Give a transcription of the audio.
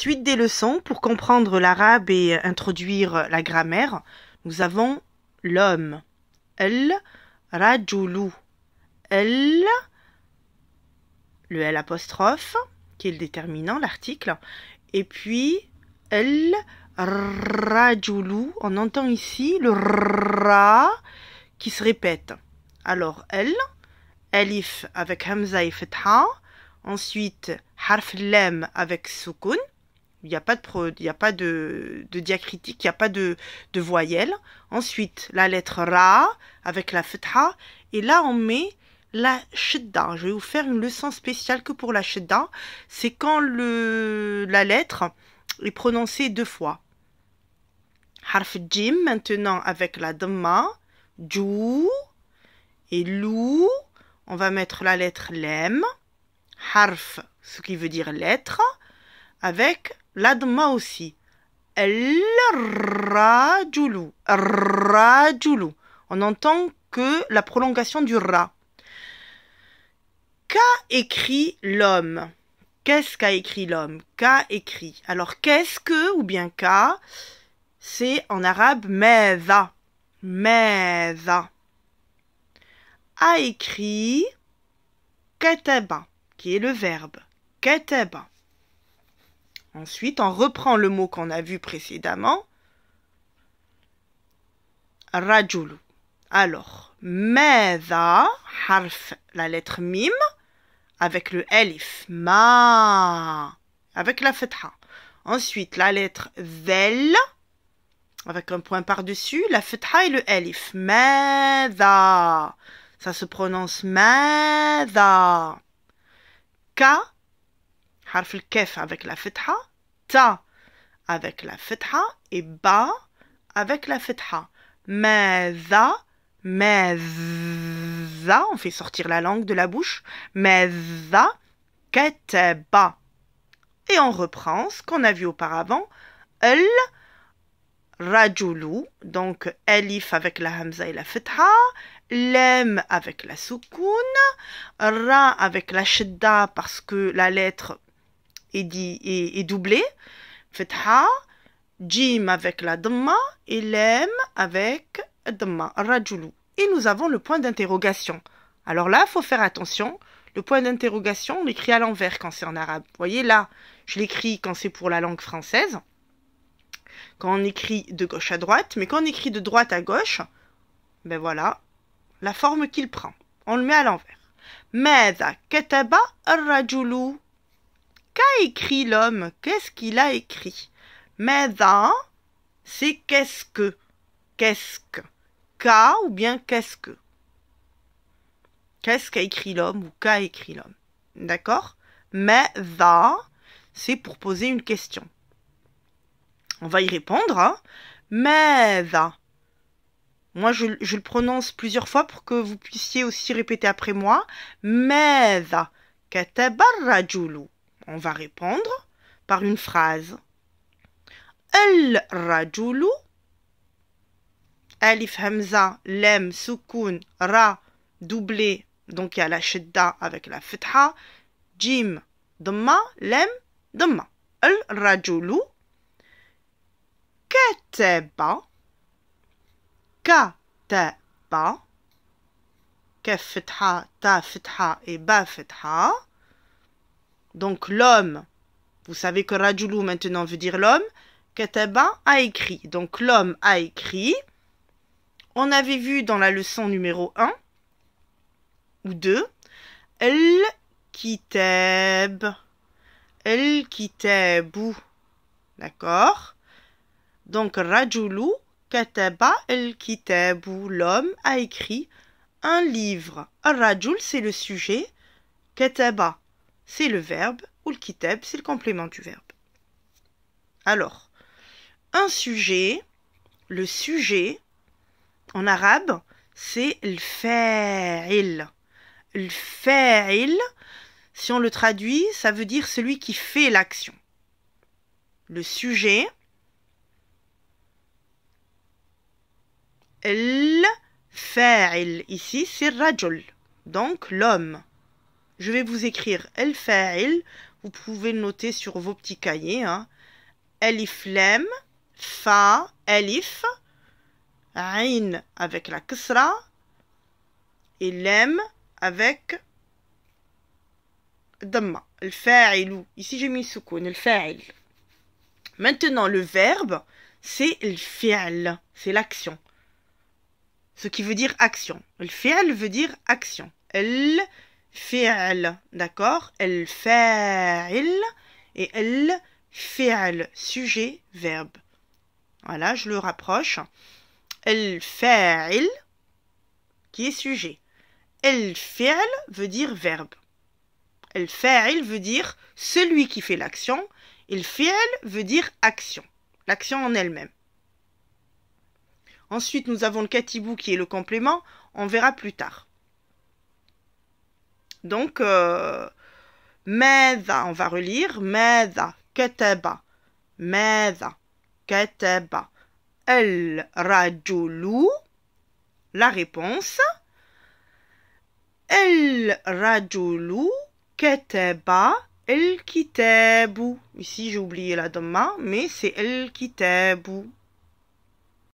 Suite des leçons, pour comprendre l'arabe et introduire la grammaire, nous avons l'homme. El-rajulu. El, le L apostrophe, qui est le déterminant, l'article. Et puis, el-rajulu. On entend ici le ra qui se répète. Alors, el, elif avec hamza et fetha. Ensuite, harf lem avec sukun. Il n'y a pas de diacritique, il n'y a pas de voyelle. Ensuite, la lettre ra avec la fetha. Et là, on met la shidda. Je vais vous faire une leçon spéciale que pour la shidda. C'est quand la lettre est prononcée deux fois. Harf jim, maintenant avec la dhamma. Jou et lou. On va mettre la lettre lem. Harf, ce qui veut dire lettre, avec la dhamma aussi. El-rajulu. Rajulu. On entend que la prolongation du ra. Qu'a écrit l'homme? Qu'est-ce qu'a écrit l'homme? Qu'a écrit. Alors, qu'est-ce que, ou bien qu'a, c'est en arabe meza. Meza. A écrit kataba, qui est le verbe. Kataba. Ensuite, on reprend le mot qu'on a vu précédemment. Rajulu. Alors, meza, harf, la lettre mim, avec le elif, ma, avec la fetha. Ensuite, la lettre zel, avec un point par-dessus, la fetha et le elif. Meza. Ça se prononce meza. Ka, harf al-kef avec la fetha, ta avec la fetha et ba avec la fetha. Meza, meza, on fait sortir la langue de la bouche. Meza, kataba. Et on reprend ce qu'on a vu auparavant. El rajulu, donc elif avec la hamza et la fetha, lem avec la soukoun, ra avec la shidda parce que la lettre est doublée, fetha, jim avec la dhamma et lem avec dhamma, rajulu. Et nous avons le point d'interrogation. Alors là, il faut faire attention. Le point d'interrogation, on l'écrit à l'envers quand c'est en arabe. Vous voyez là, je l'écris quand c'est pour la langue française, quand on écrit de gauche à droite, mais quand on écrit de droite à gauche, ben voilà la forme qu'il prend. On le met à l'envers. Mada kataba ar-rajulu. Qu'a écrit l'homme? Qu'est-ce qu'il a écrit? Mada, c'est qu'est-ce que? Qu'est-ce que? Qu'a ou bien qu'est-ce que? Qu'est-ce qu'a écrit l'homme ou qu'a écrit l'homme? D'accord? Mada, c'est pour poser une question. On va y répondre. Hein? Mada. Moi, je le prononce plusieurs fois pour que vous puissiez aussi répéter après moi. Mada kataba ar-rajulu. On va répondre par une phrase. El-rajulu. Alif hamza, lem, soukoun, ra, doublé. Donc, il y a la shidda avec la fetha. Jim, dhamma, lem, dhamma. El-rajulu. Kataba. Kataba. Kaf fetha, ta fetha et ba fetha. Donc l'homme, vous savez que rajulu maintenant veut dire l'homme. Kataba a écrit. Donc l'homme a écrit. On avait vu dans la leçon numéro 1 ou 2. El-kitab. El-kitabu. D'accord? Donc rajulu. Kataba el-kitabu, l'homme a écrit un livre. Ar-rajul, c'est le sujet. Kataba, c'est le verbe. Ou le kitab, c'est le complément du verbe. Alors, un sujet, le sujet, en arabe, c'est l-fa'il. L-fa'il, si on le traduit, ça veut dire celui qui fait l'action. Le sujet, el-fa'il, ici c'est rajul, donc l'homme. Je vais vous écrire el-fa'il, Vous pouvez le noter sur vos petits cahiers. Hein. Elif lem, fa, elif, ain avec la kasra et lem avec damma. Le fa'ilou. Ici j'ai mis soukoun, le fa'il. Maintenant le verbe, c'est le fi'l, c'est l'action. Ce qui veut dire action. Le fi'l veut dire action. El fi'l, d'accord? El fa'il et el fi'l, sujet, verbe. Voilà, je le rapproche. El fa'il, qui est sujet. El fi'l veut dire verbe. El fa'il veut dire celui qui fait l'action. Et le fi'l veut dire action. L'action en elle-même. Ensuite, nous avons le katibou qui est le complément. On verra plus tard. Donc, ماذا, on va relire. ماذا كتب ماذا كتب الرجل, la réponse. الرجل كتب الكتاب. Ici, j'ai oublié la dhamma, mais c'est الكتاب.